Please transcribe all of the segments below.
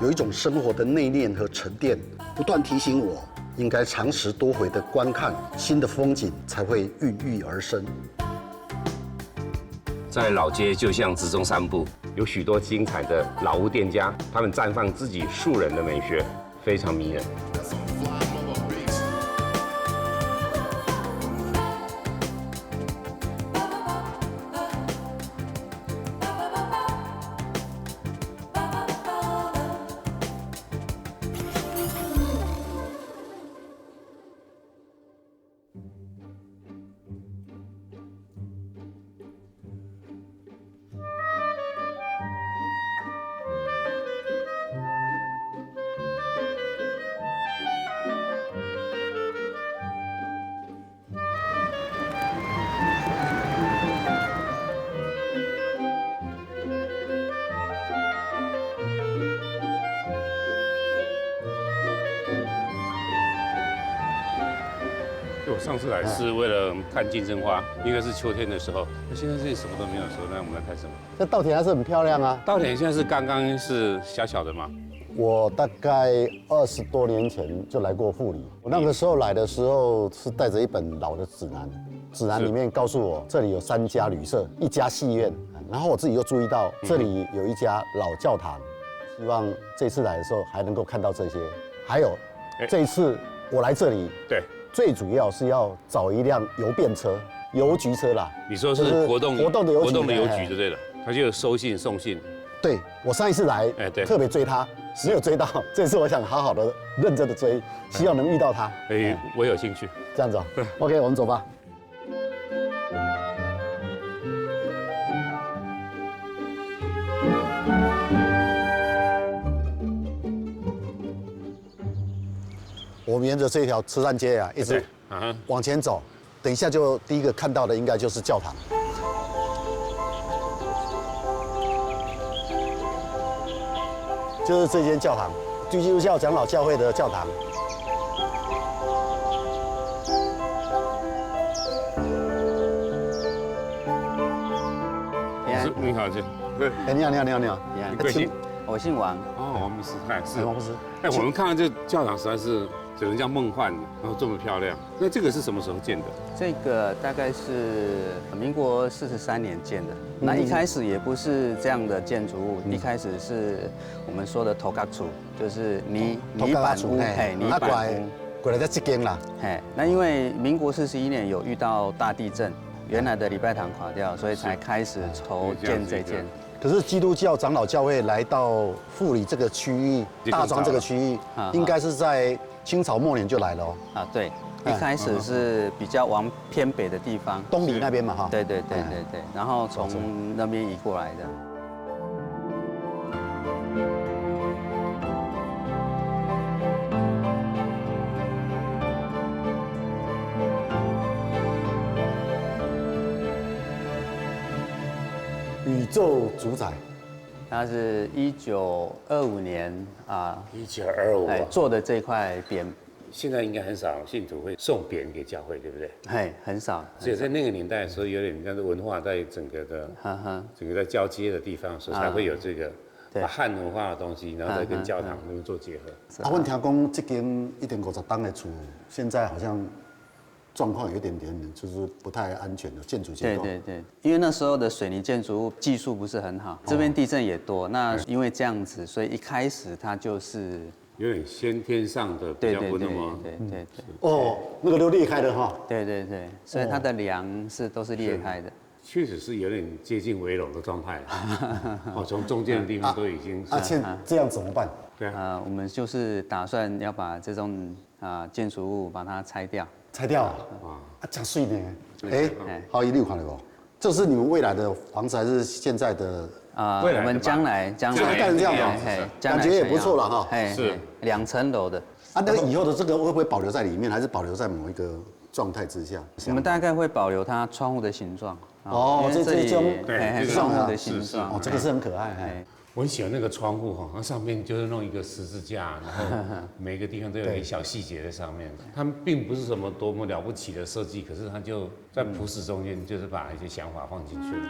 有一种生活的内敛和沉淀，不断提醒我应该长时多回的观看新的风景，才会孕育而生。在老街就像直中散步，有许多精彩的老屋店家，他们绽放自己素人的美学，非常迷人。我上次来是为了看金针花，应该是秋天的时候。那现在这里什么都没有的时候，那我们来看什么？这稻田还是很漂亮啊。稻田现在是刚刚是小小的嘛？我大概20多年前就来过富里，我那个时候来的时候是带着一本老的指南，指南里面告诉我这里有3家旅社，1家戏院，然后我自己又注意到这里有一家老教堂，希望这次来的时候还能够看到这些。还有这一次我来这里，对，最主要是要找一辆邮便车、邮局车啦。你说是活动的邮局，活动的邮局就对了，它就有收信送信。对，我上一次来，对，特别追他，没有追到。这次我想好好的、认真的追，希望能遇到他。我有兴趣。这样子哦。对 ，OK， 我们走吧。我们沿着这条车站街啊，一直往前走，等一下就第一个看到的应该就是教堂。就是这间教堂，基督教长老教会的教堂。你好，对，你好，你好，你好，你好，你贵姓？我姓王。哦，王牧师，是王牧师。哎，我们看到这教堂实在是只能叫梦幻，然后这么漂亮。那这个是什么时候建的？这个大概是民国43年建的。那一开始也不是这样的建筑物，一开始是我们说的头盖厝，就是泥板屋，泥板屋。过来在这间啦。那因为民国41年有遇到大地震，原来的礼拜堂垮掉，所以才开始筹建这间。可是基督教长老教会来到富里这个区域，大庄这个区域，应该是在清朝末年就来了哦。啊，对，一开始是比较往偏北的地方，东里那边嘛哈。对，然后从那边移过来的。宇宙主宰，它是1925年1925做的这块匾。现在应该很少信徒会送匾给教会，对不对？很少。所以在那个年代的时候，有点像是文化在整个在交接的地方，所以才会有这个把汉文化的东西，然后再跟教堂能够做结合。我听讲这间150栋的厝，现在好像状况有点就是不太安全的建筑结构。对，因为那时候的水泥建筑物技术不是很好，这边地震也多。那因为这样子，所以一开始它就是有点先天上的比较不那么对。哦，那个都裂开的哈。对，所以它的梁都是裂开的。确实是有点接近围楼的状态了。从中间的地方都已经这样怎么办？对啊，我们就是打算要把这种建筑物把它拆掉。拆掉啊！真水呢。好，你有看到不？这是你们未来的房子还是现在的？我们将来盖成这样子，感觉也不错了哈。是2层楼的。那以后的这个会不会保留在里面，还是保留在某一个状态之下？我们大概会保留它窗户的形状。哦，这种窗户的形状。哦，这个是很可爱。我很喜欢那个窗户哈，它上面就是弄一个十字架，然后每个地方都有一个小细节在上面。它们并不是什么多么了不起的设计，可是它就在朴实中间，就是把一些想法放进去了。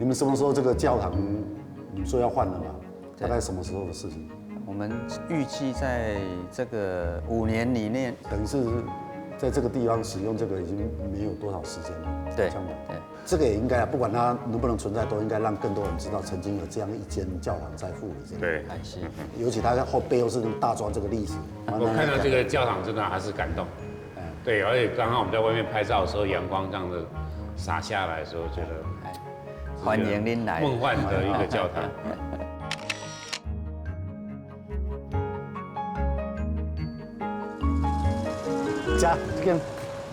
你们什么时候这个教堂说要换了嘛？大概什么时候的事情？我们预计在这个5年里面，等于是在这个地方使用这个已经没有多少时间了。对这样的。对。这个也应该啊，不管它能不能存在，都应该让更多人知道曾经有这样一间教堂在富里这里。对，还是尤其它后背又是大庄这个历史。我看到这个教堂真的还是感动。对，而且刚刚我们在外面拍照的时候，阳光这样子洒下来的时候，觉得欢迎您来，梦幻的一个教堂。加这个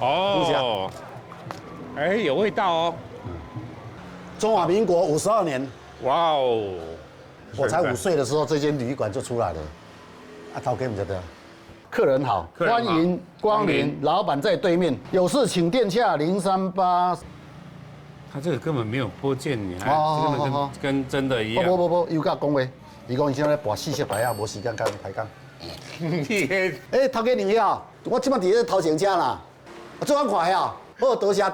哦，哎，有味道哦。中华民国52年，哇哦，我才5岁的时候，这间旅馆就出来了。啊，陶给你们的，客人好，欢迎光临，老板在对面，有事请电洽038。他这个根本没有拨件，你还根本跟真的一样。不，有甲讲话，伊讲伊现在跋4色牌啊，无时间跟抬杠。哎，陶给你好，我即摆伫咧头前车啦，做安快啊，好，多谢。哎，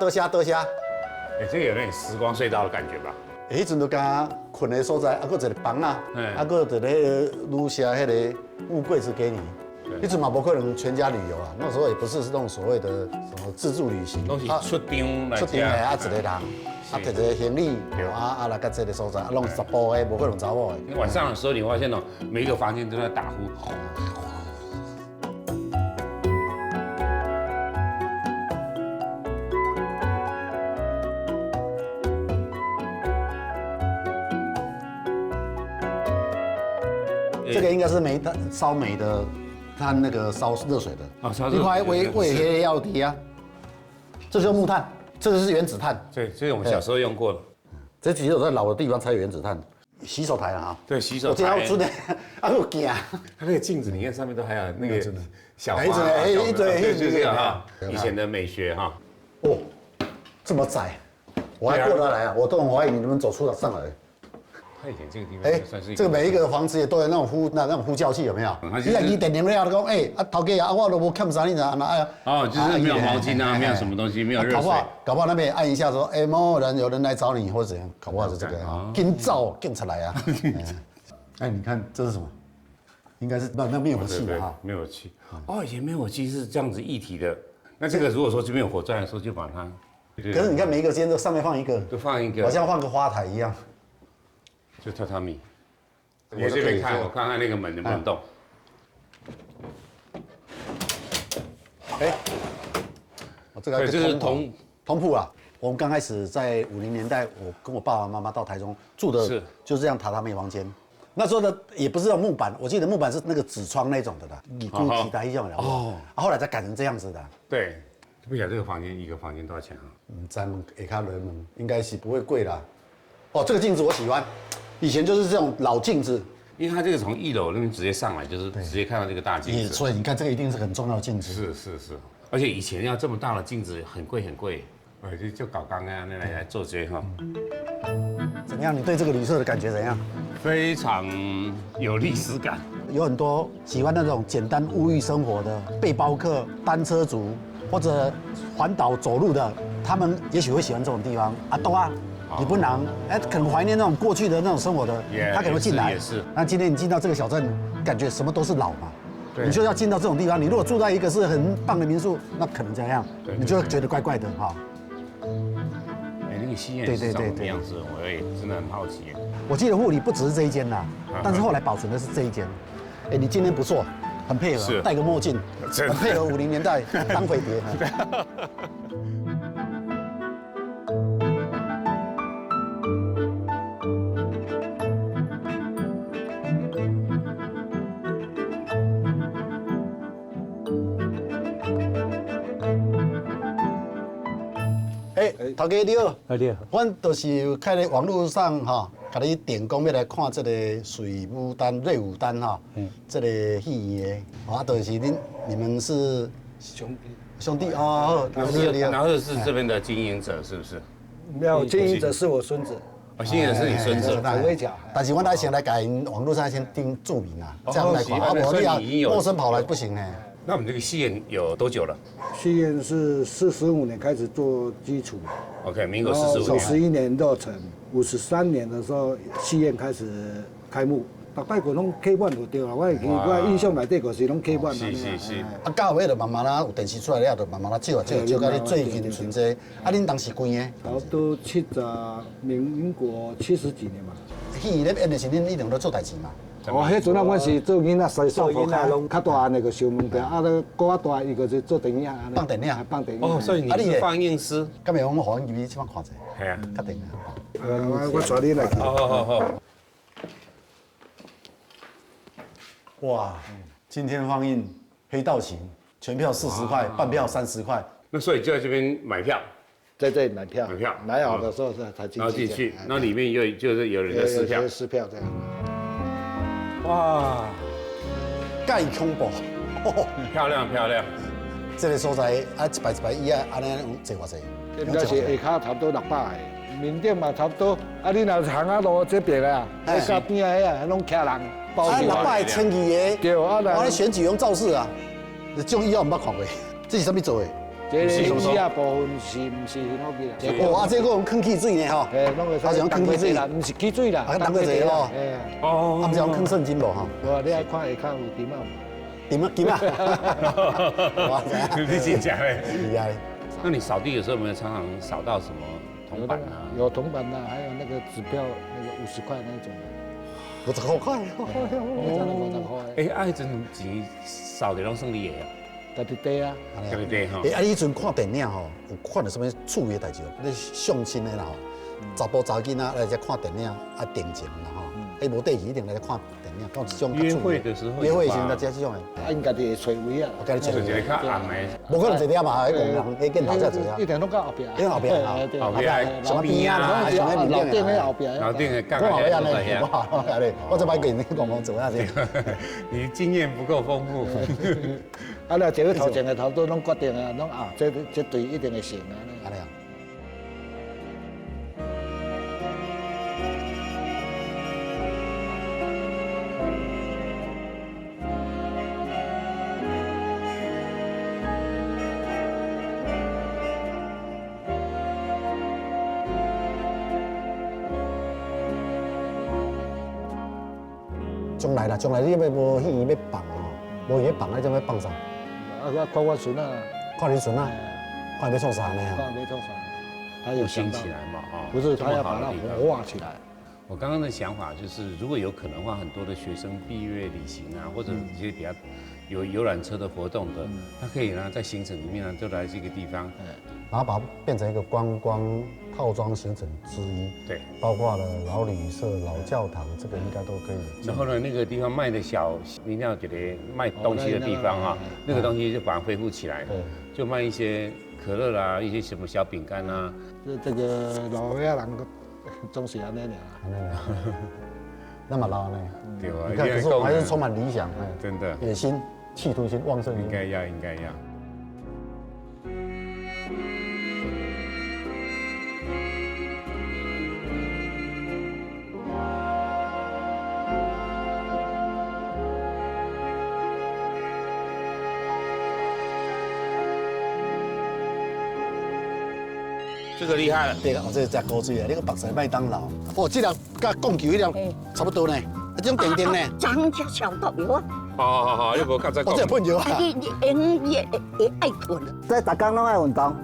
这个有点时光隧道的感觉吧？迄阵就甲困的所在，啊，搁一个房啊，啊，搁一个旅社迄个物柜子给你。迄阵嘛无可能全家旅游啊，那时候也不是那种所谓的什么自助旅行，都是出张来出张的啊，一个人，啊，摕一个行李，啊来到这个所在，啊，弄10步的，无可能查某的。晚上的时候，你发现哦，每一个房间都在打呼。这个应该是烧煤的，它那个烧热水的。哦，烧热水。你看为黑要提啊，这就是木炭，这个是原子炭。对，这我们小时候用过的。这只有在老的地方才有原子炭。洗手台啊，对，洗手台。我经常出的，啊，有镜。它那个镜子，你看上面都还有那个小花。一堆，就这样哈，以前的美学哈。哦，这么窄，我还过得来啊！我都很怀疑你能不能走出上来。他以前这个地方算是这个每一个房子也都有那种呼叫器，有没有？你看2点了，就讲啊，头家啊，我都无欠啥你啊，哦，就是没有毛巾啊，没有什么东西，没有热水。搞不好那边按一下说，有人来找你或者怎样，搞不好是这个啊，紧走紧出来啊。哎，你看这是什么？应该是那灭火器哈，灭火器。哦，以前灭火器是这样子一体的。那这个如果说这边有火灾的时候，就把它。可是你看每一个间都上面放一个，就放一个，好像放个花台一样。就榻榻米，我这边看，我看看那个门能不能动。哎，这个这是通铺啊。我们刚开始在50年代，我跟我爸爸妈妈到台中住的，就是这样榻榻米房间。那时候的也不是用木板，我记得木板是那个纸窗那种的啦，你估计的一种的。哦，后来才改成这样子的。对，不晓得这个房间一个房间多少钱啊？咱们下卡人们应该是不会贵啦。哦，这个镜子我喜欢。以前就是这种老镜子，因为它这个从1楼那边直接上来，就是直接看到这个大镜子。所以你看，这个一定是很重要的镜子。是，而且以前要这么大的镜子很贵。就搞刚刚来做这哈。怎么样？你对这个旅社的感觉怎样？非常有历史感。有很多喜欢那种简单物欲生活的背包客、单车族或者环岛走路的，他们也许会喜欢这种地方啊，懂啊。你不能，可能怀念那种过去的那种生活的，他可能会进来。也是。那今天你进到这个小镇，感觉什么都是老嘛。你就要进到这种地方。你如果住在一个是很棒的民宿，那可能这样，你就会觉得怪怪的哈。那个戏院是长什么样子？我也真的很好奇。我记得富里不只是这一间呐，但是后来保存的是这一间。哎，你今天不错，很配合，戴个墨镜，很配合50年代当飞碟。头家你好，你好，阮就是开咧网络上哈，甲你点讲要来看这个水牡丹、瑞牡丹哈，这个戏的，啊，就是你们是兄弟哦，然后是这边的经营者是不是？没有，经营者是我孙子。经营者是你孙子，陈伟甲。但是我来先来改网络上先订注明啊，这样来看，啊，无你啊陌生跑来不行呢。那我们这个戏院有多久了戏院是45年开始做基础， ？OK， 民国45年。 51年落成，53年的时候戏院开始开幕。大摆过拢客满就对了，我会记我印象内底就是拢客满。是。啊，到尾就慢慢啦，有电视出来了，就慢慢啦少，到你最近存这。啊，恁当时关的？差不多民国70几年嘛。戏咧演的是恁一定都做代志嘛？哦，迄阵啊，阮是做囡仔洗扫铺开，较大汉的个收门票，啊，搁较大伊个是做电影安尼。放电影，放电影。哦，所以你是放映师？今日我们互因入去即摆看者。系啊，确定啊。我带你来去。好。哇，今天放映《黑道行》，全票40块，半票30块。那所以就在这边买票，在这里买票，买好的时候才进去。然后进去，那里面就是有人在撕票，撕票这样。哇，介恐怖，漂亮。这个所在啊，一排椅啊，安尼坐偌济？应该是下骹差不多600个，面顶嘛差不多。啊，你若行啊路这边啊，迄甲边啊遐拢徛人包住。啊，600千几个。对啊，我咧选举用造势啊，这种以后唔捌看过，这是啥物做的？这个椅啊部分是唔是那个？哦，啊，这个用空气水呢吼。诶，拢会。它是用空气水啦，唔是起水啦。啊，当过济吼。哦，啊，不是用空圣经无吼？我你爱看下骹有点啊。点啊？哇塞！你真假嘞？厉害。那你扫地有时候有没有常常扫到什么铜板啊？有铜板啊，还有那个纸票，那个50块那种。50块。哎，啊，迄阵钱扫的拢算你的啊？家己底啊。对哈。哎，啊，你迄阵看电影吼，有看到什么趣味的代志哦？你相亲的啦吼，查甫查囡仔来遮看电影啊，定情啦吼。哎，无对一定来看电影，讲一种约会的时候。约会时在遮这种的。啊，因家己会找位啊。我跟你讲，一个较暗的。无可能一点嘛，迄个人迄镜头才坐啊。一定拢到后壁。因为后壁啊，后壁什么边啊啦，什么老店面喺后壁。老店的干我后壁嘛？咧，我后咧，我这摆给你讲讲做下先。你经验不够丰富。啊，那这个头前的头都拢决定啊，拢啊，这队一定会成啊。安尼啊。将来你要无戏院要放哦，无戏放，你怎要放啥？啊，我看我孙啊，看你孙啊，看要创啥呢？看要创啥？他有兴起来嘛，啊，不是，他要把它活化起来。我刚刚的想法就是，如果有可能的话，很多的学生毕业旅行啊，或者一些比较有游览车的活动的，他可以呢在行程里面呢就来这个地方，然后把它变成一个观光套装行程之一。对，包括了老旅社、老教堂，这个应该都可以。然后呢，那个地方卖的一定要觉得卖东西的地方哈，那个东西就把它恢复起来，就卖一些可乐啦，一些什么小饼干啊。这个老岁仔人总是安尼尔。那么老呢？对啊，你看，可是我还是充满理想，真的，野心、企图心旺盛。应该要。这个厉害了，对个，这个食高水的，那个白菜麦当劳，哦，这条甲贡球迄条差不多呢，这种甜甜呢。长只小豆油啊！好，你无刚才讲。我这喷油啊。你爱囤了。在打工拢爱运动。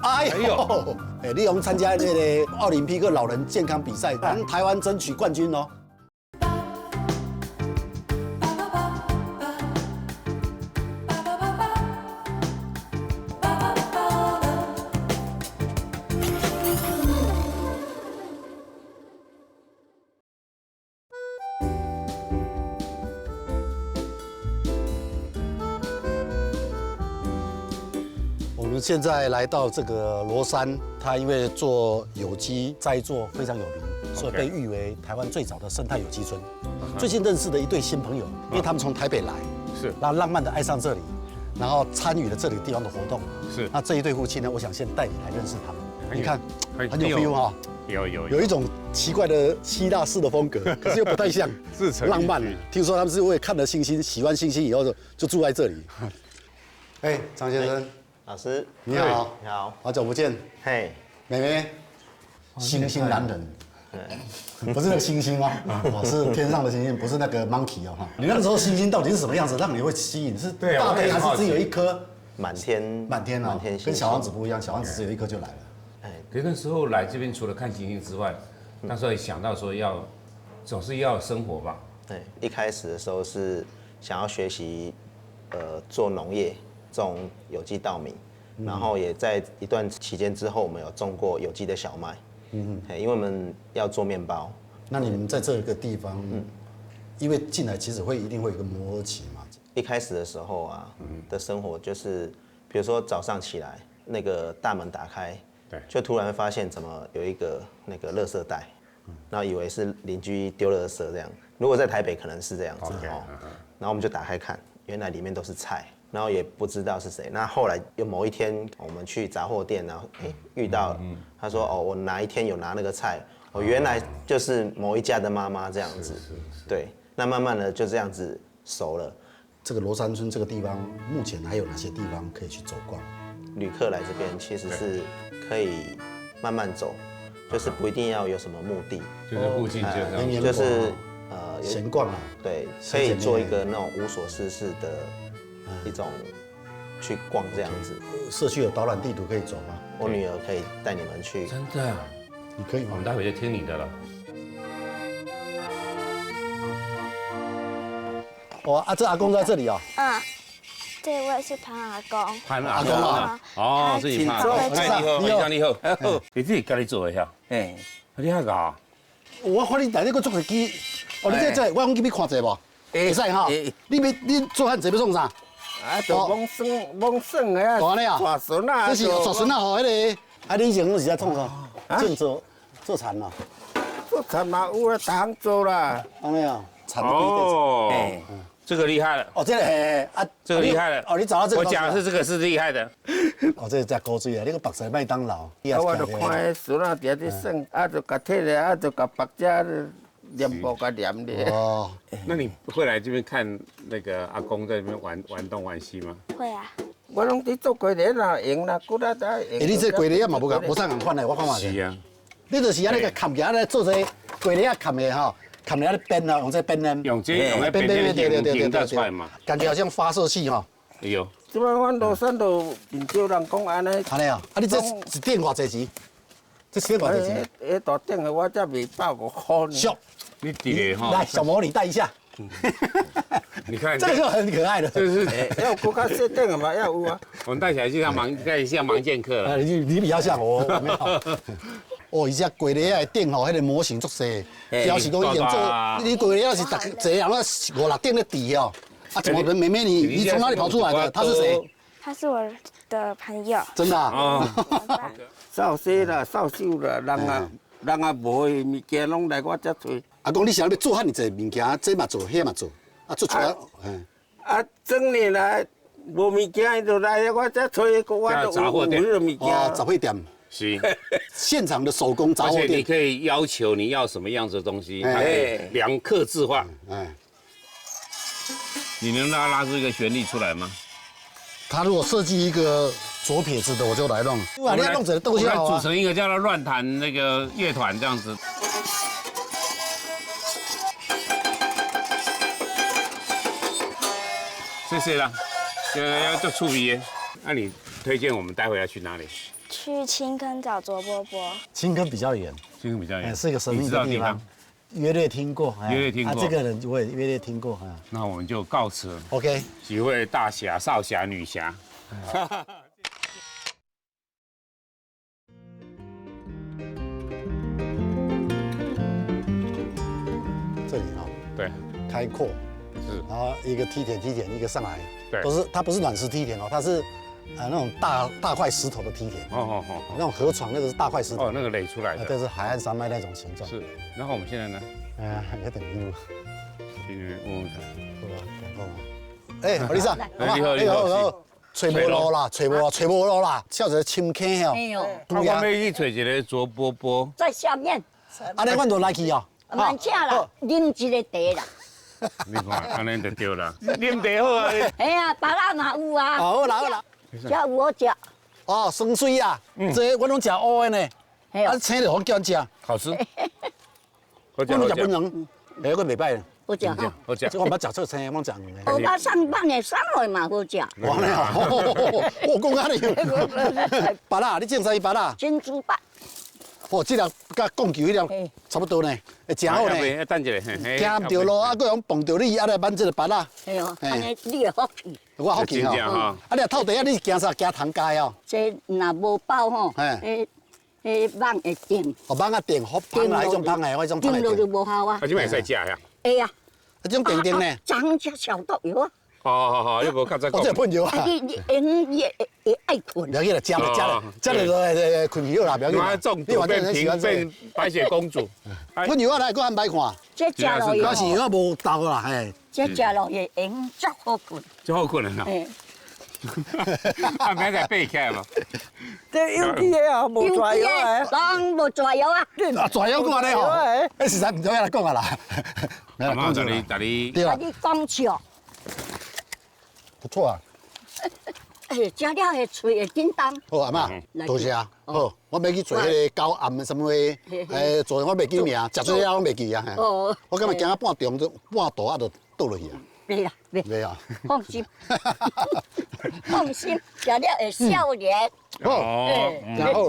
哎呦，哎，你用参加那个奥林匹克老人健康比赛，帮台湾争取冠军哦。我们现在来到这个罗山，它因为做有机栽作非常有名，所以被誉为台湾最早的生态有机村。最近认识的一对新朋友，因为他们从台北来，是，然后浪漫的爱上这里，然后参与了这里地方的活动。是，那这一对夫妻呢，我想先带你来认识他们。你看很有有 feel 哈，有一种奇怪的希腊式的风格，可是又不太像，自成浪漫。听说他们是为看了星星，喜欢星星以后就住在这里。哎，张先生，老师你好，你好，好久不见，嘿，妹妹，星星男人。不是那个星星吗？哦，是天上的星星，不是那个 monkey 哦哈。你那个时候星星到底是什么样子，让你会吸引？是大堆还是只有一颗？满天满天啊，满天星星跟小王子不一样，小王子只有一颗就来了。可是那时候来这边除了看星星之外，那时候也想到说总是要生活吧。对，一开始的时候是想要学习，做农业，种有机稻米，然后也在一段期间之后，我们有种过有机的小麦。因为我们要做面包。那你们在这个地方，因为进来其实一定会有一个磨合期嘛。一开始的时候啊，的生活就是，比如说早上起来，那个大门打开，对，就突然发现怎么有一个那个垃圾袋，然后以为是邻居丢垃圾这样。如果在台北可能是这样子哦，然后我们就打开看，原来里面都是菜。然后也不知道是谁。那后来有某一天，我们去杂货店，然后遇到了，他说：“哦，我哪一天有拿那个菜，哦，原来就是某一家的妈妈这样子。”对，那慢慢的就这样子熟了。这个罗山村这个地方，目前还有哪些地方可以去走逛？旅客来这边其实是可以慢慢走，就是不一定要有什么目的，就是附近就这样，就是闲逛啊。对，可以做一个那种无所事事的。一种去逛这样子，社区有导览地图可以走吗？我女儿可以带你们去。真的？你可以吗？我们待会就听你的了。哦啊，这阿公在这里啊。这位是潘阿公。潘阿公啊？哦，是你潘阿公。你好。你自己家己做的呀？你遐搞？我看你内底个做个机，哦，你这我讲给你看者无？会使哈？你做汉这要创啥？就蒙生的啊，大孙啊，这是大孙啊，吼，迄个啊，你以前是在创啥？建做田啊？做田嘛有啊，大行做啦。安尼啊，田哦，这个厉害了。哦，这个啊，这个厉害了。哦，你找到这个。我讲的是这个是厉害的。哦，这只高水啊，你个白菜麦当劳。我就看迄孙啊，伫伫耍，啊，就甲摕咧，啊，就甲白只。念布甲念咧。哦，那你会来这边看那个阿公在这边玩东玩西吗？会啊。我拢伫做过年啦，用啦，骨啦在用。你这过年嘛无啥共款的，我看嘛是。是啊。你就是安尼个砍起来做这过年砍的哈，砍了编啊，用这编呢。用来编的出来嘛。感觉好像发射器哈。有。即摆阮罗山都真少人讲安尼。安尼啊？啊，你这一顶偌济钱？这一顶偌济钱？迄大顶的我才卖150块呢。俗。你底下哈，来小魔你带一下，你看这个就很可爱的，这是要骨较细顶的嘛，要有啊。我们带起来就像盲剑客了。你比较像我，没有。哦，伊只过年的顶吼，迄个模型足细，表示讲已经做，你过年要是一个人啊5、6顶的底哦。啊，怎么妹妹你从哪里跑出来的？他是谁？他是我的朋友。真的啊？扫地啦，扫帚啦，人啊无的物件拢来我这找。阿公，你想要做遐尼济物件，这嘛做，迄嘛做，啊做出来，啊，整年来无物件就来我这找，我都有物件。哦，杂货店。是。现场的手工杂货店。而且你可以要求你要什么样子的东西，它可以量客制化。你能让它拉出一个旋律出来吗？他如果设计一个左撇子的，我就来弄。你要弄整个逗笑组成一个叫做乱弹那个乐团这样子。谢谢啦，要做触鼻。那你推荐我们待会要去哪里？去青坑找卓波波。青坑比较远，青坑比较远，是一个神秘的地方。约略听过，这个人我也约略听过。那我们就告辞。OK， 几位大侠、少侠、女侠。这里哈，对，开阔。是，然后一个梯田一个上来，对，它不是软石梯田哦，它是那种大块石头的梯田，那种河床那个是大块石头，那个垒出来的，这是海岸山脉那种形状。是，然后我们现在呢？有点迷路，去那边问问看，感动吗？哎，何理事，你好，找无路啦，找无路啦，叫一个深坑哦。哎呦，我要去找一个卓波波。在下面，安尼阮就来去哦。蛮正啦，啉一个茶啦。你看，安尼就对啦。啉茶好啊。哎呀，白啦嘛有啊。好啦好啦。这有我食。哦，酸水啊，这我拢食乌的呢。啊，青就好叫人食。好吃。我拢食本人，哎，我袂歹。好食哈。好食。这我毋捌食做青，我食黄的。我把上班的送来嘛好食。完了，我讲安尼。白啦，你种啥白啦？珍珠白。哦，这粒甲讲球迄粒差不多呢，会真好呢。等一下，行唔着路，啊，佫用碰着你，啊来挽这个白啦。哎呦，安尼你会福气。我福气吼。啊，你若透地啊，你是行啥？行糖街哦。这若无包吼，网会定。哦，网啊定，好芳啦，迄种芳的，我迄种芳定落就的。无效啊。啊，这卖使食呀。会啊。啊，种定定呢。长只消毒药啊。好，你无较早我这喷药啊。你爱困。不要紧啦，食了，困去好啦，不要紧。妈中毒变白雪公主。喷药啊，来，我安排看。这食落要是药无够啦，嘿。这食落会用足好困。足好困啊！啊，明仔爬起来无？这有机的啊，无抓药的。人无抓药啊。啊，抓药讲咧吼，迄实在唔知影来讲啊啦。阿妈，大你。对啦。你讲笑。不错啊。哎，食了会喙会紧张。好，阿妈，多谢啊。好，我要去做迄个高暗的什么话，做我袂记名，食做了我袂记啊。哦。我感觉行到半中半途啊，就倒落去啊。袂啦，袂啊。放心，放心，食了会少年。好，真好。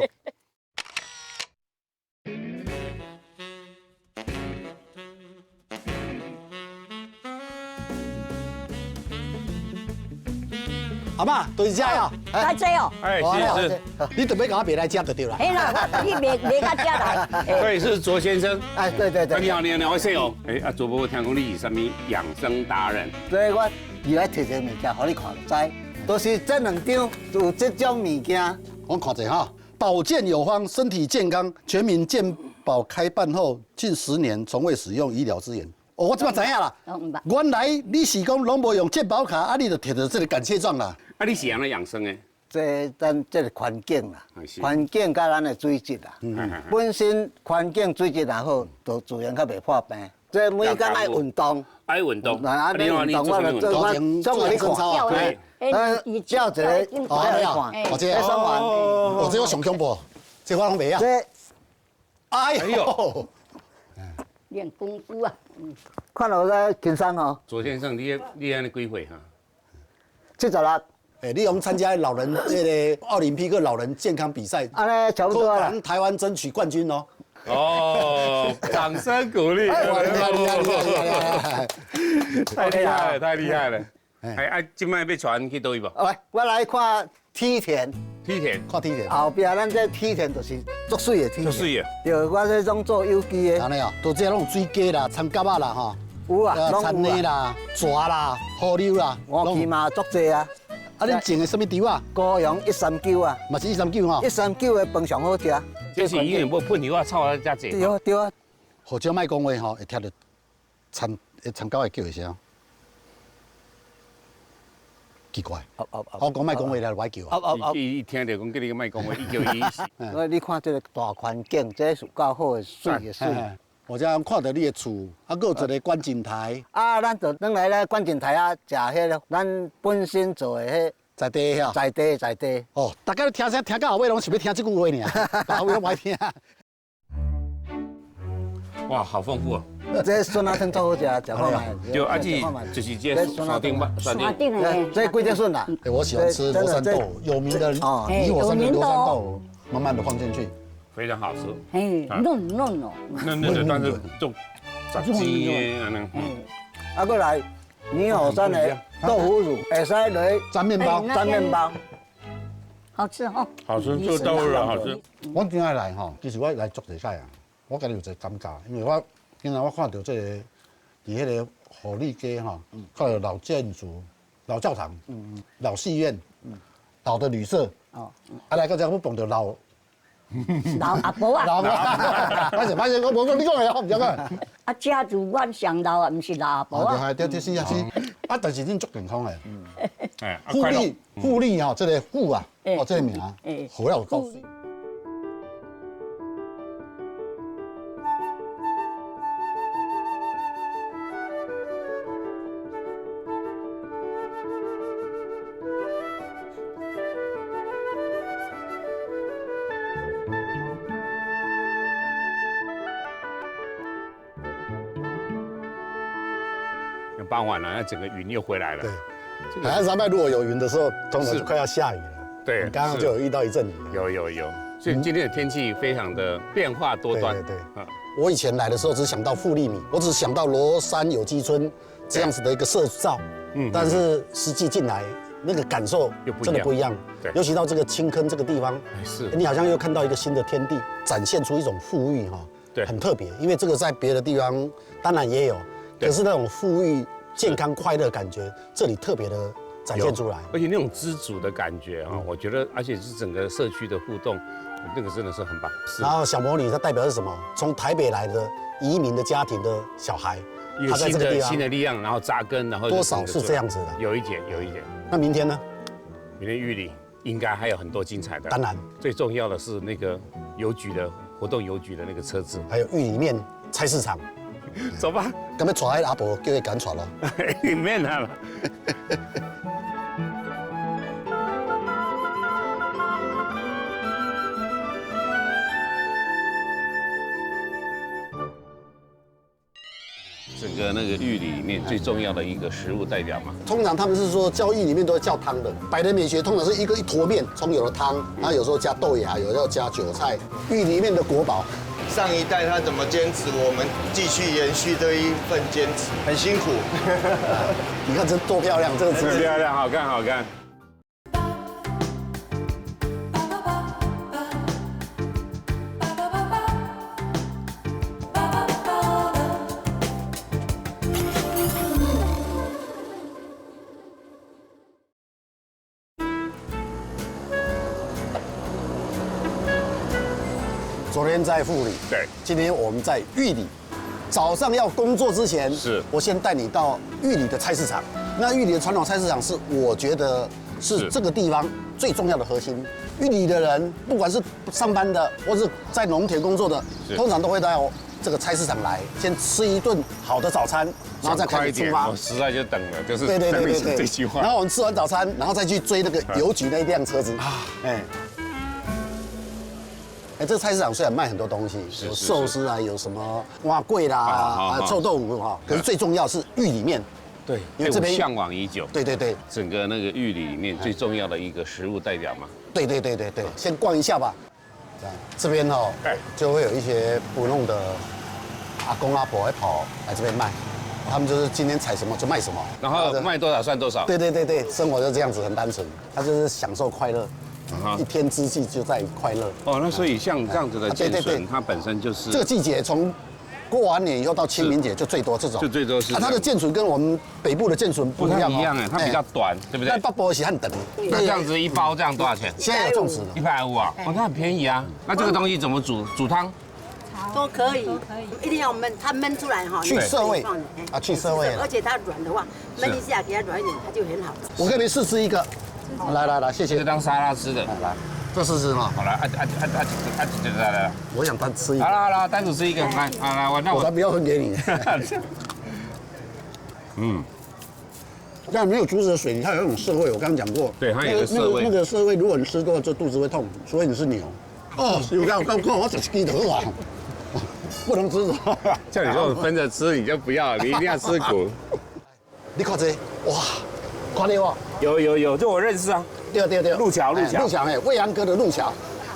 阿妈，都是这哦。来这哦。哎，是。你准备赶快别来吃就对了。哎啦，你别到这来。对，是卓先生。哎，对对对。你好，我姓哦。哎，啊，卓伯伯，听讲你是什么养生达人？所以我以来摕一个物件，互你看就知，都是这两张有这种物件。我看者哈，保健有方，身体健康，全民健保开办后，近10年从未使用医疗资源。哦，我即摆知影啦。原来你是讲拢无用健保卡，啊，你就摕到这个感谢状啦。啊，你是安尼养生的？咱这个环境啦，环境甲咱的水质啦，本身环境水质若好，就自然较袂破病。这每天爱运动，爱运动。啊，你运动我就做我你看。对，叫一个我这双环，我这我上恐怖，这我拢袂啊。哎呦，练功夫啊。看到个轻松哦。左先生，你安尼几岁哈？76。哎，你有参加老人这个奥林匹克老人健康比赛，安尼差不多啦。台湾争取冠军哦。哦，掌声鼓励！太厉害了，太厉害了！哎啊，今摆要传去倒位无？喂，我来看梯田。梯田，看梯田。后壁咱这梯田就是足水的梯田。足水的。对，我这种做有机的。安尼哦，都这拢水鸡啦、参蛤啊啦哈。有啊，参呢啦、蛇啦、河流啦。我起码足济啊。啊，你种的什么稻啊？高阳139啊，嘛是139哈。139的饭上好食。这是因为无喷油啊，臭啊，遮济。对啊对啊。好少莫讲话吼，会听到参狗会叫一声，奇怪。我讲莫讲话来歪叫啊。伊听到讲叫你莫讲话，伊叫伊。你看这个大环境，这是够好的水的水。我这样看到你的厝，啊，搁有一个观景台。啊，咱就转来咧观景台啊，食迄个咱本身做的迄在地遐。在地。哦，大家听声听到后尾拢是要听这句话尔，后尾拢不爱听。哇，好丰富哦！这酸辣汤做好食，食看卖。就而且就是这山顶吧，山顶。这几点笋啦？我喜欢吃罗山豆，有名的离火山的罗山豆，慢慢的放进去。非常好吃，嫩嫩哦，嫩的，但是就炸鸡安尼。啊，过来尼火山的豆腐乳，会使来沾面包，好吃哈。好吃，做豆腐乳好吃。我今日来吼，其实我来做一菜啊，我家己有一个感觉，因为我今日我看到这个伫迄个火力街哈，看到老建筑、老教堂、老戏院、老的旅社，啊来到这我碰到老阿婆啊，老抱歉，我讲你讲的哦，唔要讲。啊，家族阮上老啊，毋是老阿婆啊。对，是啊是。啊，但是恁足健康的。哎，富丽哈，这个富啊，哦，这个名，好有够。傍晚了，那整个云又回来了。对，海岸山脉如果有云的时候，通常就快要下雨了。对，刚刚就有遇到一阵雨。有，所以今天的天气非常的变化多端。对，我以前来的时候只想到富丽米，我只想到罗山有机村这样子的一个色照。但是实际进来那个感受真的不一样。对，尤其到这个青坑这个地方，你好像又看到一个新的天地，展现出一种富裕哈。对，很特别，因为这个在别的地方当然也有，可是那种富裕、健康、快乐感觉，这里特别的展现出来。而且那种知足的感觉啊，我觉得，而且是整个社区的互动，那个真的是很棒。然后小魔女它代表是什么？从台北来的移民的家庭的小孩，他在这个地方新的力量，然后扎根，然后多少是这样子的。有一点。那明天呢？明天玉里应该还有很多精彩的。当然，最重要的是那个邮局的活动邮局的那个车子，还有玉里面菜市场。走吧，咁要带阿婆，叫伊赶出咯。里面啊。整个那个玉里面最重要的一个食物代表嘛。通常他们是说叫玉里面都要叫汤的，百人美学通常是一坨面，葱油的汤，然后有时候加豆芽，有时候加韭菜，玉里面的国宝。上一代他怎么坚持，我们继续延续这一份坚持，很辛苦。你看这多漂亮，这个很漂亮，好看。昨天在富里，对，今天我们在玉里。早上要工作之前，我先带你到玉里的菜市场。那玉里的传统菜市场是我觉得是这个地方最重要的核心。玉里的人，不管是上班的，或是在农田工作的，通常都会到这个菜市场来，先吃一顿好的早餐，然后再开始出发。我实在就等了，就是对这句话。然后我们吃完早餐，然后再去追那个邮局那一辆车子啊，这个菜市场虽然卖很多东西，有寿司啊，有什么蛙桂啦，臭豆腐哈，可是最重要是玉里面。对，因为这边向往已久。对，整个那个玉里里面最重要的一个食物代表嘛。对，先逛一下吧。这边哦，就会有一些不弄的阿公阿婆会跑来这边卖，他们就是今天采什么就卖什么，然后卖多少算多少。对，生活就这样子很单纯，他就是享受快乐。一天之计就在于快乐。那所以像这样子的建笋，它本身就是这个季节，从过完年以后到清明节就最多这种。就最多是。它的建笋跟我们北部的建笋不一样它比较短，对不对？但北部是很长。那这样子一包这样多少钱？现在有种植的150啊，那很便宜啊。那这个东西怎么煮？煮汤？都可以，一定要焖，它焖出来哈，去涩味啊，去涩味。而且它软的话，焖一下给它软一点，它就很好吃。我给你试吃一个。来，谢谢。这当沙拉吃的，来，这试试哈。好来，来，我想单吃一个。好了，单独吃一个，来，那我才不要分给你。但没有竹子的水，它有一种涩味，我刚刚讲过。对，它有个涩味。那个涩味，如果你吃多了，就肚子会痛，除非你是牛。有刚我10几头啊，不能吃。叫你说分着吃，你就不要，你一定要吃苦。你看这，哇，看到哇。有，这我认识啊。对，路桥，魏阳阁的路桥，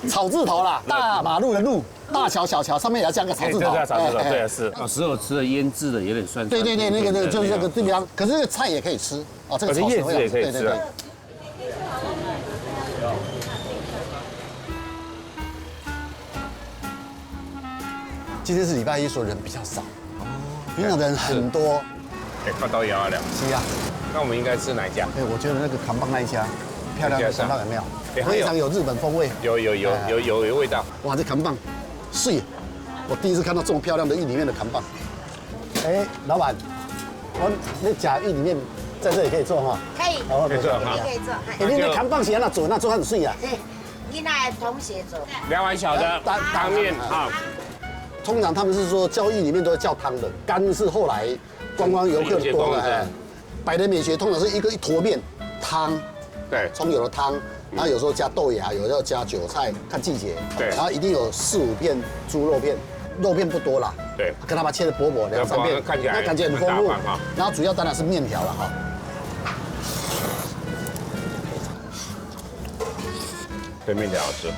草字头啦，大马路的路，大桥小桥上面也要加个草字头。对，是。时候吃的腌制的有点酸。对，那个就是这个地方，可是这个菜也可以吃哦，这个叶子也可以吃。对。今天是礼拜一，所以人比较少，平常人很多。看到摇啊了。是啊。那我们应该吃哪一家？我觉得那个扛棒那一家，漂亮的扛棒有没有？非常有日本风味。有味道。哇，这扛棒碎，我第一次看到这么漂亮的意里面的扛棒。哎，老板，那假意里面在这里可以做哈？可以，可以做哈。可以做。哎，你的扛棒是那做，那做很碎啊。你那同学做。2碗小的汤面啊。通常他们是说叫意里面都是叫汤的，干是后来观光游客多了。百人美学通常是一坨面汤，对，葱油的汤，然后有时候加豆芽，有时候加韭菜，看季节。对，然后一定有4、5片猪肉片，肉片不多啦。对，跟他把它切的薄薄2、3片，看起来那感觉很丰富。哈。然后主要当然是面条了哈。对，面条好吃。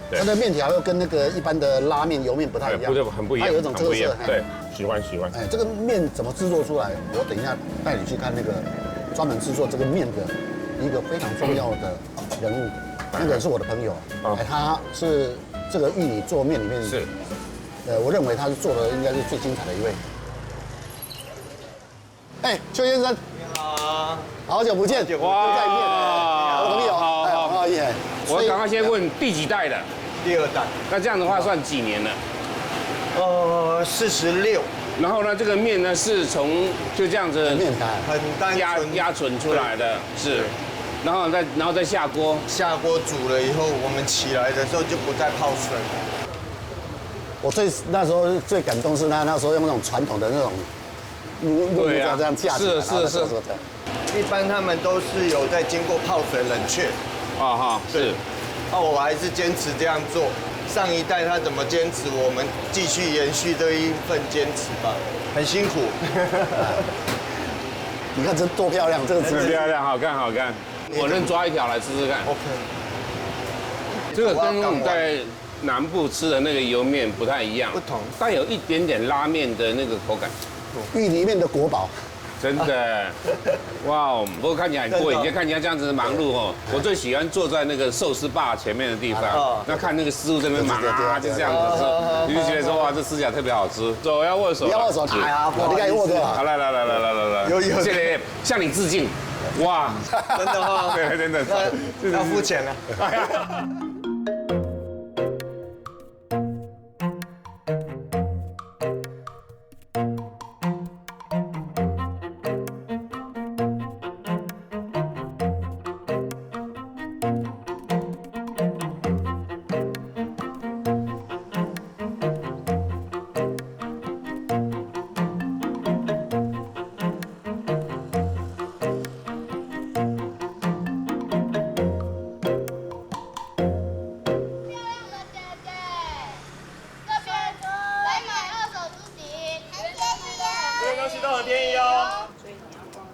它的面条又跟那个一般的拉面、油面不太一样，很不一样，它有一种特色。对，喜欢。哎，这个面怎么制作出来？我等一下带你去看那个专门制作这个面的一个非常重要的人物，那个是我的朋友，哎，他是这个芋泥做面里面是，我认为他是做的应该是最精彩的一位。哎，邱先生，你好，好久不见，又再见，我的朋友，好耶。我赶快先问第几代的？第2代。那这样的话算几年了？46。然后呢，这个面呢是从就这样子面团很单纯压纯出来的，是，然后再下锅煮了以后，我们起来的时候就不再泡水。我那时候最感动是他那时候用那种传统的那种炉这样架起来，是。一般他们都是有在经过泡水冷却。是。我还是坚持这样做。上一代他怎么坚持，我们继续延续这一份坚持吧。很辛苦。你看这多漂亮，这个很漂亮，好看。我能抓一条来试试看。OK。这个跟我们在南部吃的那个油面不太一样，不同，带有一点点拉面的那个口感。芋里面的国宝。真的，哇哦！不过看起来很过瘾，就看人家这样子忙碌哦。我最喜欢坐在那个寿司吧前面的地方，那看那个师傅在那边忙啊，就这样子吃，你就觉得说哇，这吃起来特别好吃。走，要握手。要握手，哎呀，你可以握的。好，来，有，谢谢，向你致敬。哇，真的哈，对，真的，要付钱了。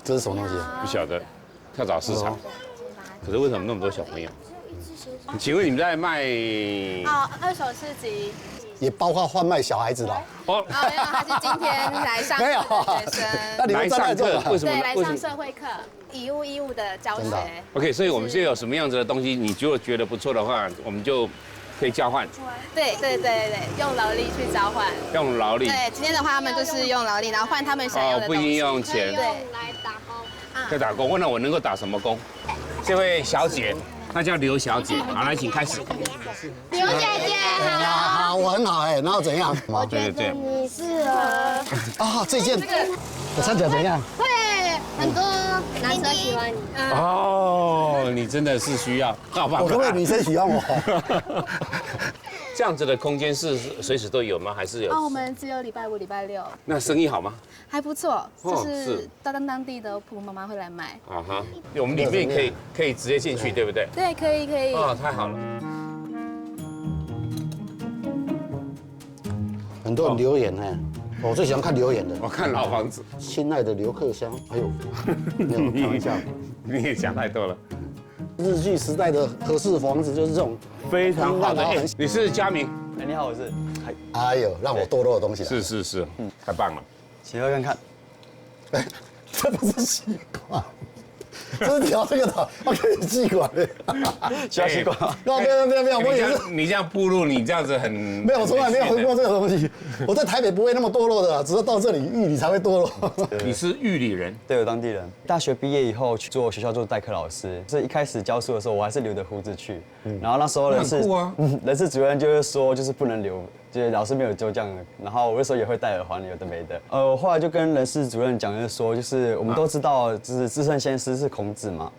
这是什么东西？不晓得，跳蚤市场。可是为什么那么多小朋友？请问你们在卖？二手市集。也包括贩卖小孩子的。没有，他是今天来上课的学生。那你们在那做？为什么？对，来上社会课，以物的教学。OK， 所以我们现在有什么样子的东西，你如果觉得不错的话，我们就可以交换。对，用劳力去交换。用劳力。对，今天的话他们就是用劳力，然后换他们想要的东西。不一定用钱。对，来打工。在打工，那我能够打什么工？这位小姐，她叫刘小姐。好，来，请开始。刘姐姐好，我很好哎，然后怎样？我觉得你适合。这件我穿起来怎样？会很多男生喜欢你。你真的是需要。我可不可以女生喜欢我？这样子的空间是随时都有吗？还是有？我们只有礼拜5、礼拜6。那生意好吗？还不错，就是当地的婆婆妈妈会来买。我们里面可以直接进去，对不对？对，可以。太好了。很多人留言呢，我最喜欢看留言的。我看老房子。亲爱的刘克襄，哎呦，没有开玩笑，你也想太多了。日据时代的合适房子就是这种非常好的。你是佳明？你好，我是。哎呦，让我多肉的东西。是，太棒了。请喝看看。这不是西瓜。这是调这个的，要给你吸管的。需要吸管吗？没有，我也是。你这样步入，你这样子很没有，我从来没有喝过这个东西。我在台北不会那么堕落的，只是到这里玉里才会堕落。你是玉里人？对，我当地人。大学毕业以后去做学校做代课老师，是一开始教书的时候，我还是留着胡子去。然后那时候人事主任就是说，就是不能留。就是老师没有就这样，然后我那时候也会戴耳环，有的没的。我后来就跟人事主任讲，就是说，就是我们都知道，就是至圣先师是孔子嘛。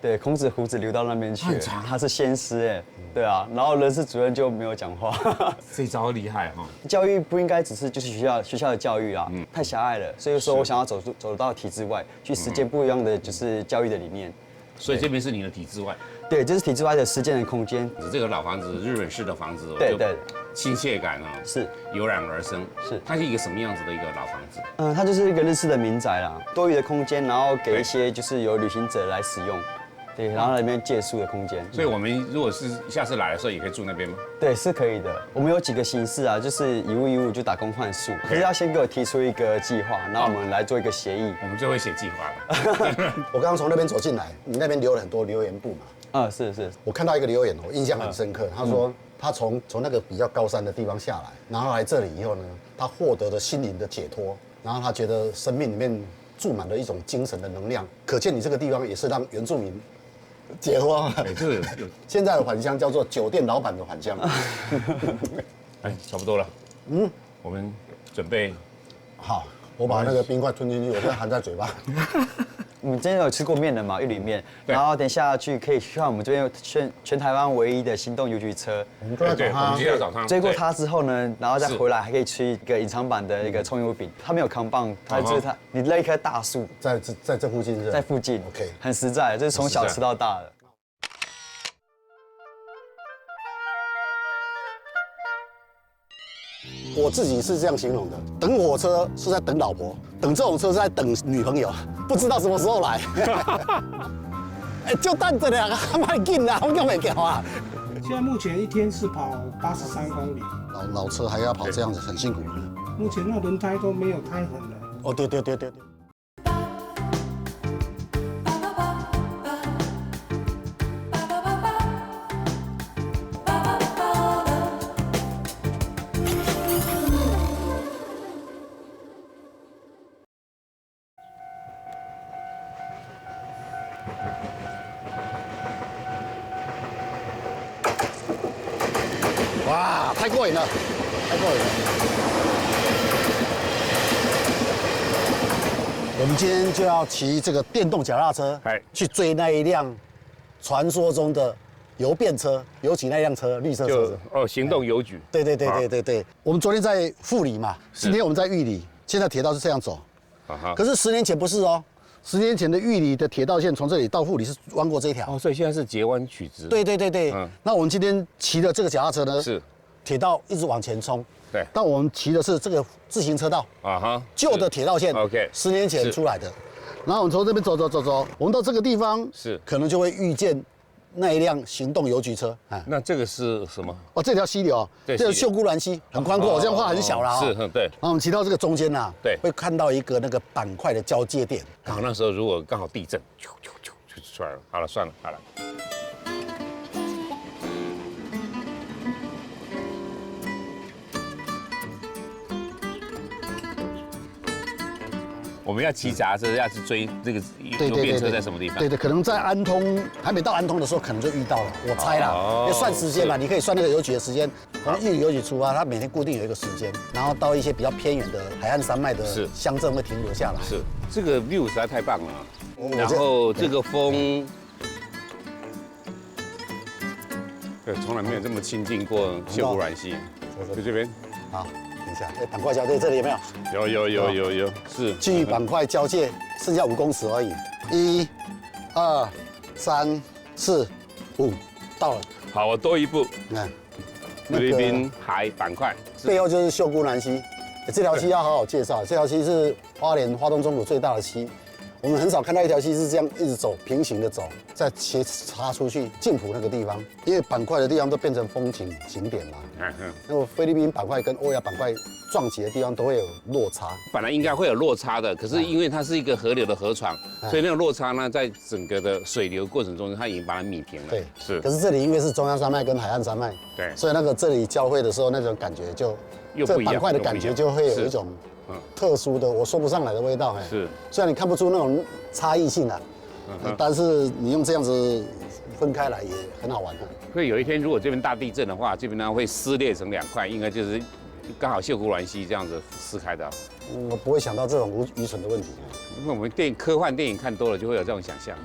对，孔子胡子留到那边去，他是先师哎。对啊，然后人事主任就没有讲话。这招厉害哈！教育不应该只是就是学校的教育啊，太狭隘了。所以说我想要走到体制外，去实践不一样的就是教育的理念。所以这边是你的体制外。对，这是体制外的实践的空间。这个老房子，日本式的房子，对，亲切感啊，是油然而生。是，它是一个什么样子的一个老房子？它就是一个日式的民宅啦，多余的空间，然后给一些就是有旅行者来使用。对，然后那边借宿的空间。所以我们如果是下次来的时候，也可以住那边吗？对，是可以的。我们有几个形式啊，就是以物就打工换宿，可是要先给我提出一个计划，然后我们来做一个协议。我们就会写计划了。我刚刚从那边走进来，你那边留了很多留言簿嘛？是。我看到一个留言，我印象很深刻。他说他从那个比较高山的地方下来，然后来这里以后呢，他获得了心灵的解脱，然后他觉得生命里面注满了一种精神的能量。可见你这个地方也是让原住民解脱。这个现在的返乡叫做酒店老板的返乡。哎，差不多了。我们准备好，我把那个冰块吞进去，我现在含在嘴巴。你们之前有吃过面的嘛？玉里面，然后等下去可以去看我们这边有全台湾唯一的行动邮局车。我们就要找他，我们就要找他。追过他之后呢，然后再回来还可以吃一个隐藏版的一个葱油饼。它没有扛棒，它就是它，你勒一棵大树，在这附近是？在附近 ，OK， 很实在，这是从小吃到大的。我自己是这样形容的：等火车是在等老婆，等这种车是在等女朋友，不知道什么时候来。就等着了，卖紧啦，我讲没叫啊。现在目前一天是跑83公里，老车还要跑这样子，很辛苦。目前那轮胎都没有胎痕了。哦，对。哇，太过瘾了，太过瘾了！我们今天就要骑这个电动脚踏车，去追那一辆传说中的邮便车，尤其那辆车绿色车子。行动邮局。对。我们昨天在富里嘛，今天我们在玉里，现在铁道是这样走。可是10年前不是哦。10年前的玉里的铁道线从这里到富里是弯过这一条，所以现在是截弯取直。对。那我们今天骑的这个脚踏车呢，是铁道一直往前冲。对。但我们骑的是这个自行车道，旧的铁道线。OK。10年前出来的，然后我们从这边走，我们到这个地方是可能就会遇见那一辆行动邮局车。那这个是什么？这条溪流，这个秀姑峦溪很宽阔，这样画很小啦。是，对。然后我们骑到这个中间呐，对，会看到一个那个板块的交界点。刚好那时候如果刚好地震，就出来了。好了，算了。我们要骑脚踏车要去追这个邮便车在什么地方？对，可能在安通还没到安通的时候，可能就遇到了。我猜啦，要算时间嘛，你可以算那个邮局的时间。从玉里邮局出发，它每天固定有一个时间，然后到一些比较偏远的海岸山脉的乡镇会停留下来。是，这个 view 实在太棒了。然后这个风，对，从来没有这么亲近过秀姑峦溪。在这边。好。等一下，板块交界这里有没有？有，是。距板块交界剩下5公尺而已。1、2、3、4、5，到了。好，我多一步。你看，菲律宾海板块背后就是秀姑峦溪。这条溪要好好介绍，这条溪是花莲花东中部最大的溪。我们很少看到一条溪是这样一直走，平行的走，再斜插出去镜浦那个地方，因为板块的地方都变成风景景点嘛。那么菲律宾板块跟欧亚板块撞击的地方都会有落差，本来应该会有落差的，可是因为它是一个河流的河床，所以那个落差呢，在整个的水流过程中，它已经把它弭平了。对，是。可是这里因为是中央山脉跟海岸山脉，对，所以那个这里交汇的时候，那种感觉就这板块的感觉就会有一种特殊的，我说不上来的味道。是，虽然你看不出那种差异性啊，但是你用这样子分开来也很好玩的。会有一天，如果这边大地震的话，这边呢会撕裂成2块，应该就是刚好秀姑峦溪这样子撕开的。我不会想到这种愚蠢的问题。因为我们科幻电影看多了，就会有这种想象。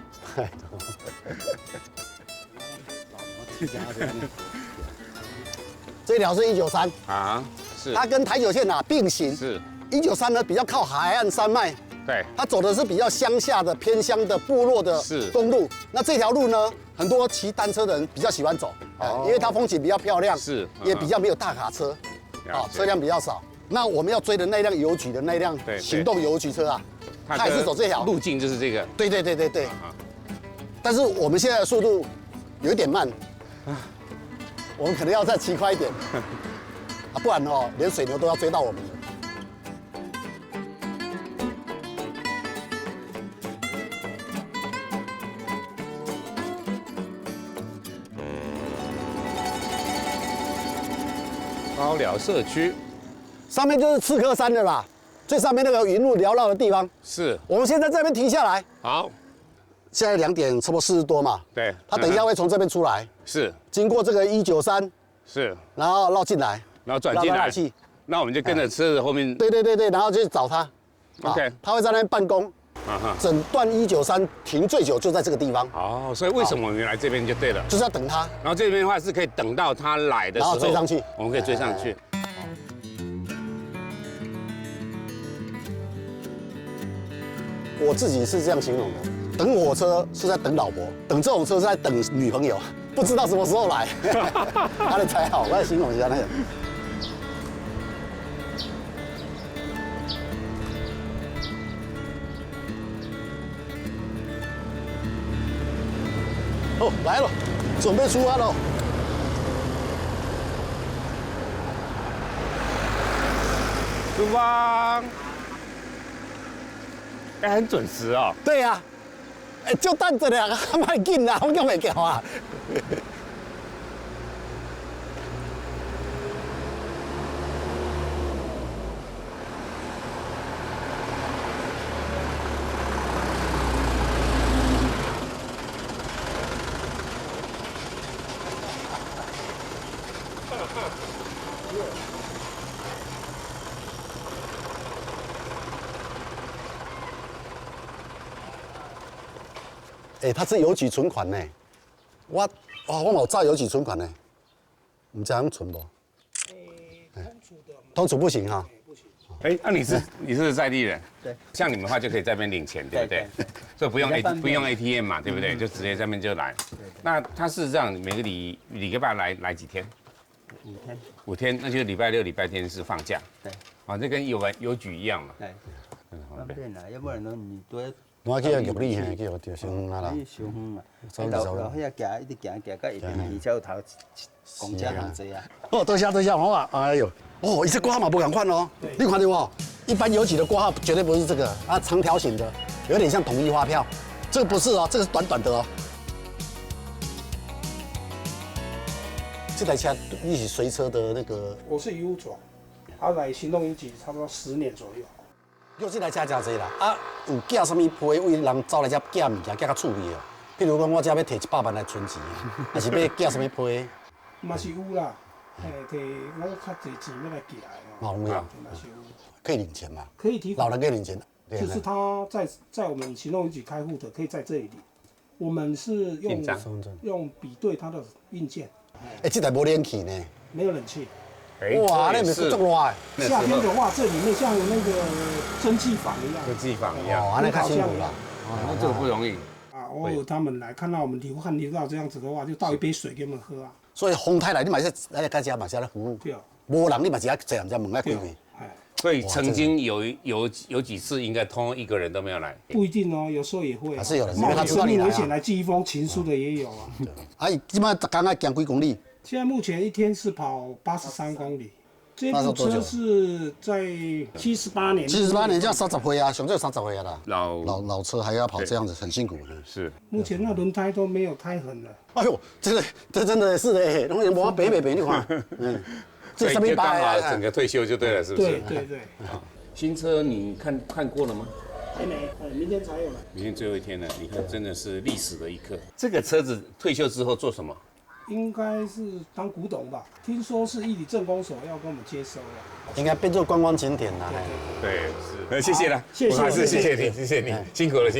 这条是193啊，是它跟台九线并行。是193呢比较靠海岸山脉，对，它走的是比较乡下的偏乡的部落的公路。那这条路呢，很多骑单车的人比较喜欢走，因为它风景比较漂亮，是也比较没有大卡车，车辆比较少。那我们要追的那辆邮局的那辆行动邮局车啊，它也是走这条路径，就是这个。对。但是我们现在的速度有一点慢，我们可能要再骑快一点，不然连水牛都要追到我们了。高寮社区，上面就是赤科山的啦，最上面那个云雾缭绕的地方。是，我们现在这边停下来。好，现在2点差不多40多嘛。对，他等一下会从这边出来，是，经过这个193，是，然后绕进来，然后转进来。那我们就跟着车子后面。对，然后就去找他。OK，他会在那边办公。整段193停最久就在这个地方。哦，所以为什么我们来这边就对了，就是要等他。然后这边的话是可以等到他来的时候，然后追上去，我们可以追上去。我自己是这样形容的：等火车是在等老婆，等这种车是在等女朋友，不知道什么时候来。他的才好，我来形容一下那个。哦，来了，准备出发了。出发！很准时哦。对呀，就等着俩，卖紧啦，我讲袂叫啊。它是邮局存款呢，我有照邮局存款呢，你这样存不？通储不行哈。那你是在地人，对，像你们的话就可以在那边领钱，对不对？所以不用 ATM 嘛，对不对？就直接在那边就来。那他是这样，每个礼拜来几天？5天，那就是礼拜6、礼拜天是放假。对，这跟邮局一样嘛。对，方便啦，要不然呢你都。我去玉里去就上远啦。上远嘛，老遐行，一直行到一边，而且有头公车行济啊。哦，多谢，我话，哎呦，一只挂号嘛不敢换哦。你看到无？一般邮局的挂号绝对不是这个啊，长条形的，有点像统一发票。这个不是哦，这个是短短的哦。这台车你是随车的那个？我是邮转，他来行动邮局差不多10年左右。用这台车真济啦，有寄什么批为人走来遮寄物件，寄较趣味哦。譬如讲，我遮要摕100万来存钱，还是要寄什么批？嘛是有啦，摕我较侪钱要来寄来哦。有啊，可以领钱嘛？可以提款。老人可以领钱。就是他在我们行动邮局开户的，可以在这里领。我们是用比对他的硬件。这台无冷气呢？没有冷气。哇，那没是这么热。夏天的话，这里面像那个蒸汽房一样。蒸汽房一样，那太辛苦了。那这个不容易。偶尔他们来看到我们流汗流到这样子的话，就倒一杯水给我们喝啊。所以风台来，你嘛是来家嘛是来服务。对啊。无人你嘛是要坐人家门来开门。所以曾经有几次应该通一个人都没有来。不一定哦，有时候也会。还是有人，因冒为他知道你来危险来寄一封情书的也有啊。啊，基本上刚刚讲几公里？现在目前一天是跑83公里。这部车是在78年。78年，这样30岁啊，上最30岁啦。老车还要跑这样子，很辛苦。是。目前那轮胎都没有胎痕了。哎呦，这真的是哎，拢磨白，你看，这上面刚好整个退休就对了，是不是？对。新车你看过了吗？还没，明天才有了。明天最后一天了，你看真的是历史的一刻。这个车子退休之后做什么？应该是当古董吧，听说是义理镇公所要跟我们接收了，应该变做观光景点啦。对，是，谢谢了，谢谢你，辛苦了。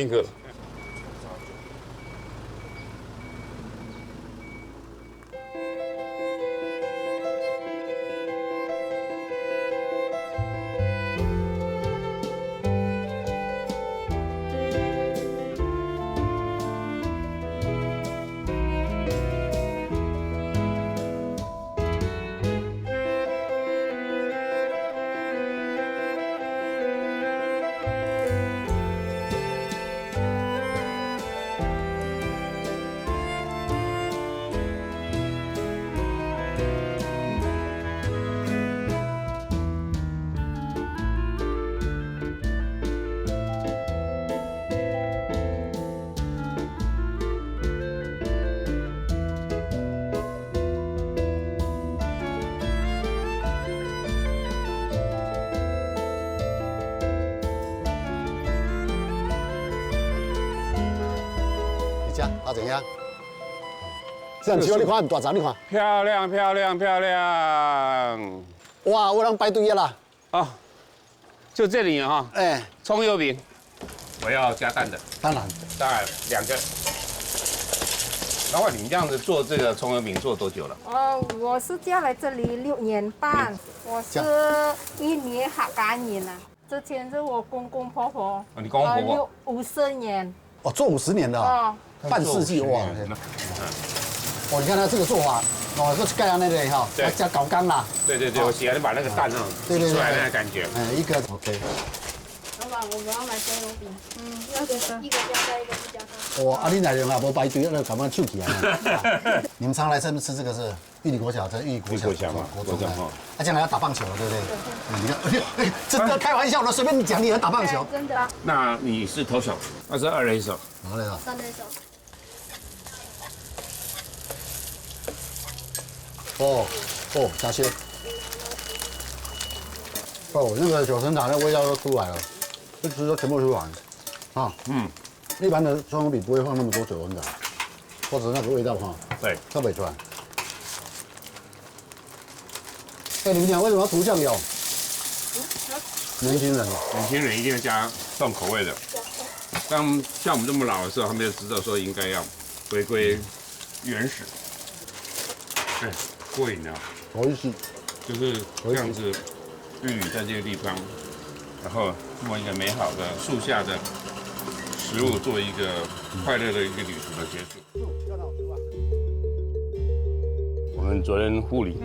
啊，怎样？这样球你看，大闸你看，漂亮。哇，有人排队啦！啊，就这里哈。哎，葱油饼，我要加蛋的。当然2个。老板，你们这样子做这个葱油饼做多久了？我是嫁来这里6年半，我是1年8年了。之前是我公公婆婆。你公公婆婆50年。哦，做50年的啊。半世纪哇！哦，你看他这个做法，哦，这是盖上那个哈，加高缸啦。对，我喜欢把那个蛋哈挤出来那个感觉。一个 OK。老板，我们要买葱油饼，要一个加蛋，一个不加蛋。哇，啊，你来人啊，无排队，那赶快手起来。你们常来这边吃这个是玉里国小，这玉里国小嘛，国中哈。啊，将来要打棒球了，对不对？你看，真的开玩笑的，随便你讲，你要打棒球。真的。那你是投手，那是2垒手， 3垒手。哦，加些。哦，那个九层塔那味道都出来了，这汁都全部出来。啊，一般的葱油饼不会放那么多九层塔，或者那个味道哈，对，特别出来。哎，你们讲为什么要涂酱油？年轻人一定要加重口味的。像我们这么老的时候，他们就知道说应该要回归原始。哎，过瘾啊！好意思，就是这样子，玉里在这个地方，然后做一个美好的树下的食物，做一个快乐的一个旅途的结束。我们昨天护理，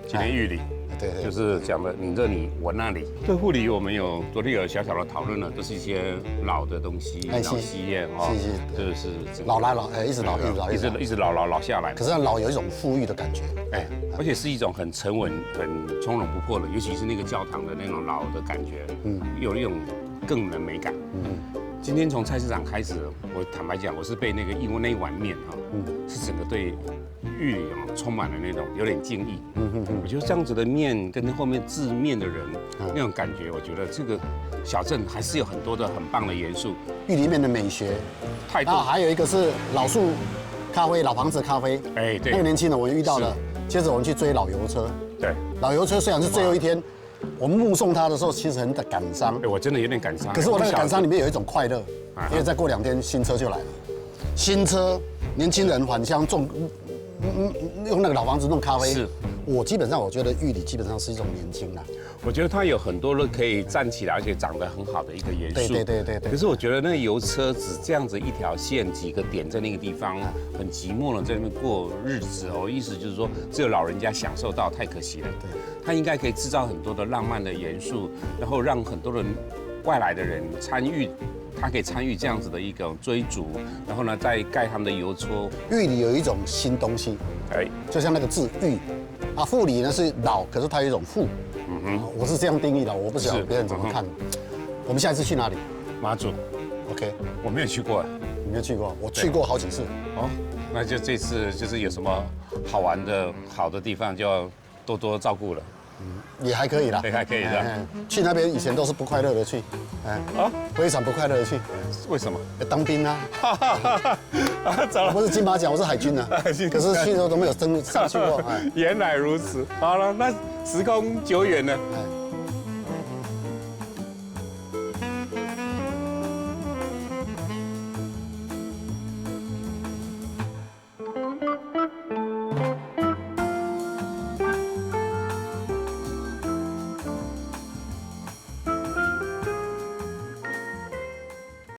今天玉里。对，就是讲的你这里我那里。这护理我们昨天有小小的讨论了，都是一些老的东西，老戏院哦，就是老来老一直老下来。可是老有一种富裕的感觉，哎，而且是一种很沉稳、很从容不迫的，尤其是那个教堂的那种老的感觉，有一种更能美感。今天从菜市场开始，我坦白讲，我是被因为那一碗面哈，是整个对玉里充满了那种有点敬意。我觉得这样子的面跟后面制面的人那种感觉，我觉得这个小镇还是有很多的很棒的元素。玉里面的美学态度，还有一个是老树咖啡、老房子咖啡。哎，对，那个年轻人我遇到了。接着我们去追老油车。对，老油车虽然是最后一天。我们目送他的时候，其实很感伤。我真的有点感伤。可是我那个感伤里面有一种快乐，因为再过2天新车就来了。新车，年轻人返乡种，用那个老房子弄咖啡。是。我基本上我觉得玉里基本上是一种年轻啦。我觉得它有很多的可以站起来，而且长得很好的一个元素。对。可是我觉得那个油车只这样子一条线几个点在那个地方很寂寞的在那边过日子哦，意思就是说只有老人家享受到，太可惜了。对，它应该可以制造很多的浪漫的元素，然后让很多人外来的人参与。他可以参与这样子的一种追逐，然后呢，再盖他们的邮戳。玉里有一种新东西，就像那个字玉，啊，富里呢是老，可是它有一种富。我是这样定义的，我不晓得别人怎么看。我们下一次去哪里？马祖。OK， 我没有去过，你没有去过，我去过好几次。哦，那就这次就是有什么好玩的好的地方，就要多多照顾了。也还可以啦，也还可以的。去那边以前都是不快乐的去，非常不快乐的去。为什么？当兵啊。我不是金马奖，我是海军啊。可是去的都没有上去过。原来如此。好了，那时空久远了，